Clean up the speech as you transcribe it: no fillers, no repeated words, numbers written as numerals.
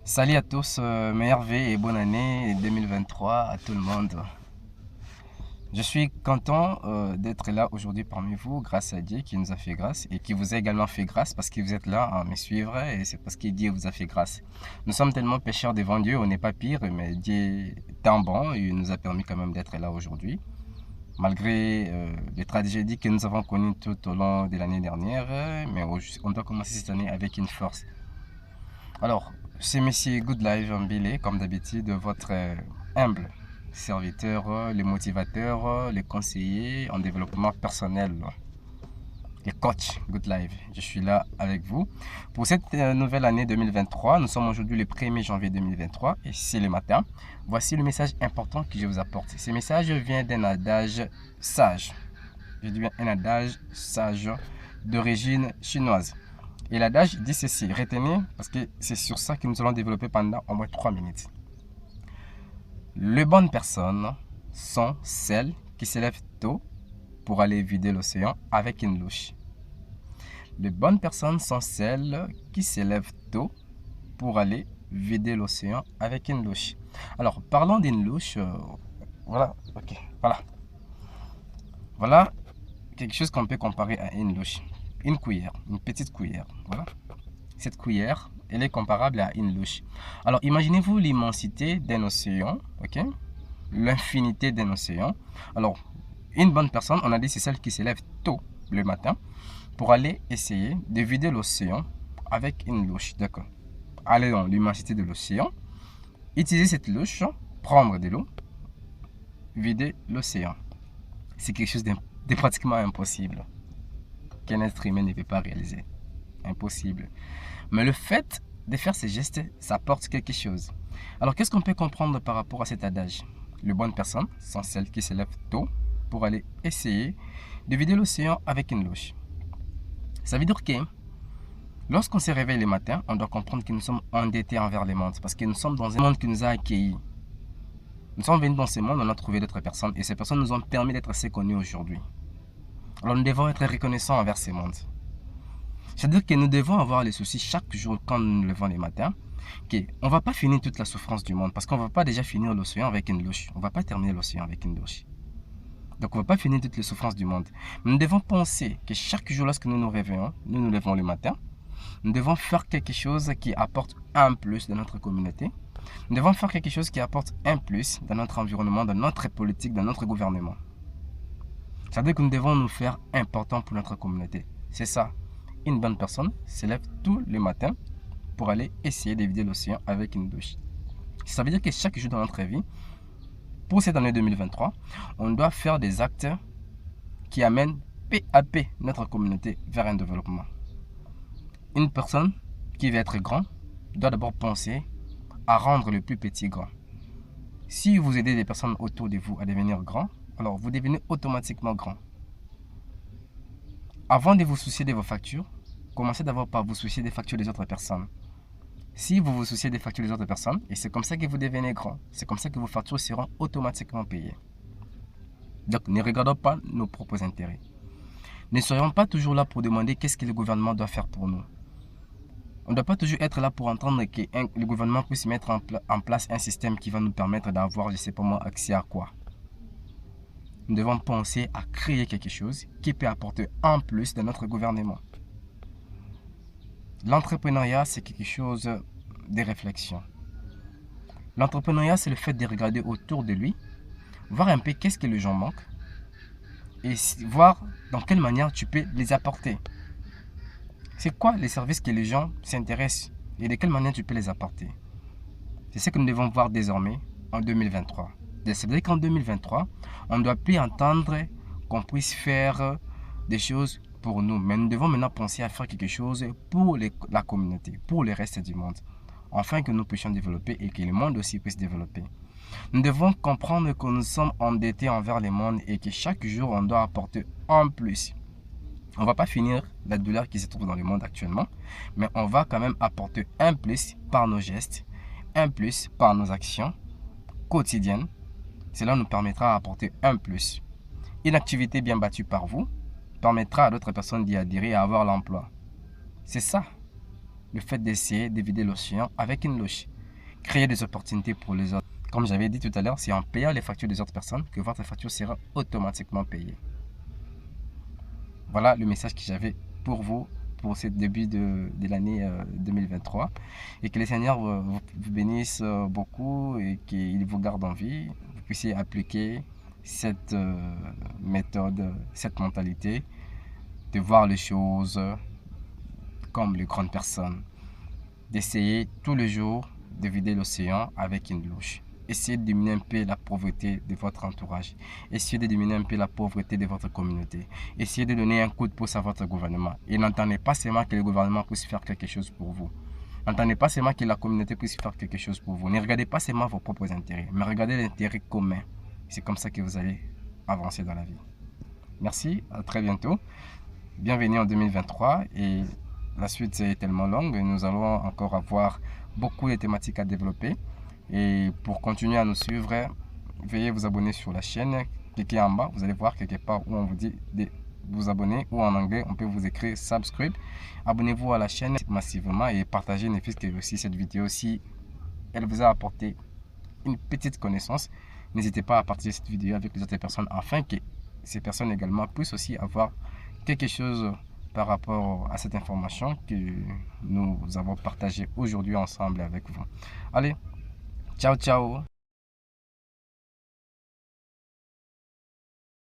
Salut à tous, meilleure vie et bonne année 2023 à tout le monde. Je suis content d'être là aujourd'hui parmi vous grâce à Dieu qui nous a fait grâce et qui vous a également fait grâce parce que vous êtes là à me suivre et c'est parce que Dieu vous a fait grâce. Nous sommes tellement pécheurs devant Dieu, on n'est pas pire, mais Dieu est tant bon et il nous a permis quand même d'être là aujourd'hui. Malgré les tragédies que nous avons connues tout au long de l'année dernière, mais on doit commencer cette année avec une force. Alors, c'est Monsieur Good Life Mbile, comme d'habitude, votre humble serviteur, le motivateur, le conseiller en développement personnel, le coach Good Life. Je suis là avec vous. Pour cette nouvelle année 2023, nous sommes aujourd'hui le 1er janvier 2023 et c'est le matin. Voici le message important que je vous apporte. Ce message vient d'un adage sage. Je dis bien un adage sage d'origine chinoise. Et l'adage dit ceci, retenez, parce que c'est sur ça que nous allons développer pendant au moins 3 minutes. Les bonnes personnes sont celles qui se lèvent tôt pour aller vider l'océan avec une louche. Les bonnes personnes sont celles qui se lèvent tôt pour aller vider l'océan avec une louche. Alors, parlons d'une louche. Voilà, ok, voilà. Voilà quelque chose qu'on peut comparer à une louche. Une cuillère, une petite cuillère, voilà. Cette cuillère, elle est comparable à une louche. Alors, imaginez-vous l'immensité d'un océan, ok? L'infinité d'un océan. Alors, une bonne personne, on a dit, c'est celle qui se lève tôt le matin pour aller essayer de vider l'océan avec une louche, d'accord? Aller dans l'immensité de l'océan, utiliser cette louche, prendre de l'eau, vider l'océan. C'est quelque chose de pratiquement impossible qu'un être humain ne peut pas réaliser. Impossible. Mais le fait de faire ces gestes, ça apporte quelque chose. Alors, qu'est-ce qu'on peut comprendre par rapport à cet adage? Les bonnes personnes sont celles qui se lèvent tôt pour aller essayer de vider l'océan avec une louche. Ça veut dire que lorsqu'on se réveille le matin, on doit comprendre que nous sommes endettés envers le monde parce que nous sommes dans un monde qui nous a accueillis. Nous sommes venus dans ce monde, on a trouvé d'autres personnes et ces personnes nous ont permis d'être assez connus aujourd'hui. Alors, nous devons être reconnaissants envers ce monde. C'est-à-dire que nous devons avoir les soucis chaque jour quand nous nous levons les matins. On ne va pas finir toute la souffrance du monde parce qu'on ne va pas déjà finir l'océan avec une louche. On ne va pas terminer l'océan avec une louche. Donc on ne va pas finir toutes les souffrances du monde. Mais nous devons penser que chaque jour lorsque nous nous réveillons, nous nous levons le matin, nous devons faire quelque chose qui apporte un plus dans notre communauté. Nous devons faire quelque chose qui apporte un plus dans notre environnement, dans notre politique, dans notre gouvernement. C'est-à-dire que nous devons nous faire important pour notre communauté. C'est ça. Une bonne personne se lève tous les matins pour aller essayer de vider l'océan avec une douche. Ça veut dire que chaque jour dans notre vie, pour cette année 2023, on doit faire des actes qui amènent peu à peu notre communauté vers un développement. Une personne qui veut être grand doit d'abord penser à rendre le plus petit grand. Si vous aidez des personnes autour de vous à devenir grands, alors vous devenez automatiquement grand. Avant de vous soucier de vos factures, commencez d'abord par vous soucier des factures des autres personnes. Si vous vous souciez des factures des autres personnes, et c'est comme ça que vous devenez grand, c'est comme ça que vos factures seront automatiquement payées. Donc ne regardons pas nos propres intérêts. Ne soyons pas toujours là pour demander qu'est-ce que le gouvernement doit faire pour nous. On ne doit pas toujours être là pour entendre que le gouvernement puisse mettre en place un système qui va nous permettre d'avoir, je ne sais pas moi, accès à quoi. Nous devons penser à créer quelque chose qui peut apporter un plus dans notre gouvernement. L'entrepreneuriat, c'est quelque chose de réflexion. L'entrepreneuriat, c'est le fait de regarder autour de lui, voir un peu qu'est-ce que les gens manquent et voir dans quelle manière tu peux les apporter. C'est quoi les services que les gens s'intéressent et de quelle manière tu peux les apporter. C'est ce que nous devons voir désormais en 2023. C'est-à-dire qu'en 2023, on ne doit plus entendre qu'on puisse faire des choses pour nous. Mais nous devons maintenant penser à faire quelque chose pour la communauté, pour le reste du monde. Afin que nous puissions développer et que le monde aussi puisse développer. Nous devons comprendre que nous sommes endettés envers le monde et que chaque jour, on doit apporter un plus. On ne va pas finir la douleur qui se trouve dans le monde actuellement, mais on va quand même apporter un plus par nos gestes, un plus par nos actions quotidiennes. Cela nous permettra d'apporter un plus. Une activité bien battue par vous permettra à d'autres personnes d'y adhérer et à avoir l'emploi. C'est ça, le fait d'essayer de vider l'océan avec une louche. créer des opportunités pour les autres. Comme j'avais dit tout à l'heure, c'est en payant les factures des autres personnes que votre facture sera automatiquement payée. Voilà le message que j'avais pour vous pour ce début de l'année 2023 et que le Seigneur vous bénisse beaucoup et qu'il vous garde en vie, vous puissiez appliquer cette méthode, cette mentalité de voir les choses comme les grandes personnes, d'essayer tous les jours de vider l'océan avec une louche. Essayez de diminuer un peu la pauvreté de votre entourage. Essayez de diminuer un peu la pauvreté de votre communauté. Essayez de donner un coup de pouce à votre gouvernement. Et n'entendez pas seulement que le gouvernement puisse faire quelque chose pour vous. N'entendez pas seulement que la communauté puisse faire quelque chose pour vous. Ne regardez pas seulement vos propres intérêts, mais regardez l'intérêt commun. C'est comme ça que vous allez avancer dans la vie. Merci, à très bientôt. Bienvenue en 2023 et la suite est tellement longue. Nous allons encore avoir beaucoup de thématiques à développer. Et pour continuer à nous suivre, veuillez vous abonner sur la chaîne. Cliquez en bas, vous allez voir quelque part où on vous dit de vous abonner ou en anglais, on peut vous écrire subscribe. Abonnez-vous à la chaîne massivement et partagez ne fût-ce que aussi cette vidéo si elle vous a apporté une petite connaissance. N'hésitez pas à partager cette vidéo avec les autres personnes afin que ces personnes également puissent aussi avoir quelque chose par rapport à cette information que nous avons partagée aujourd'hui ensemble avec vous. Allez, ciao ciao.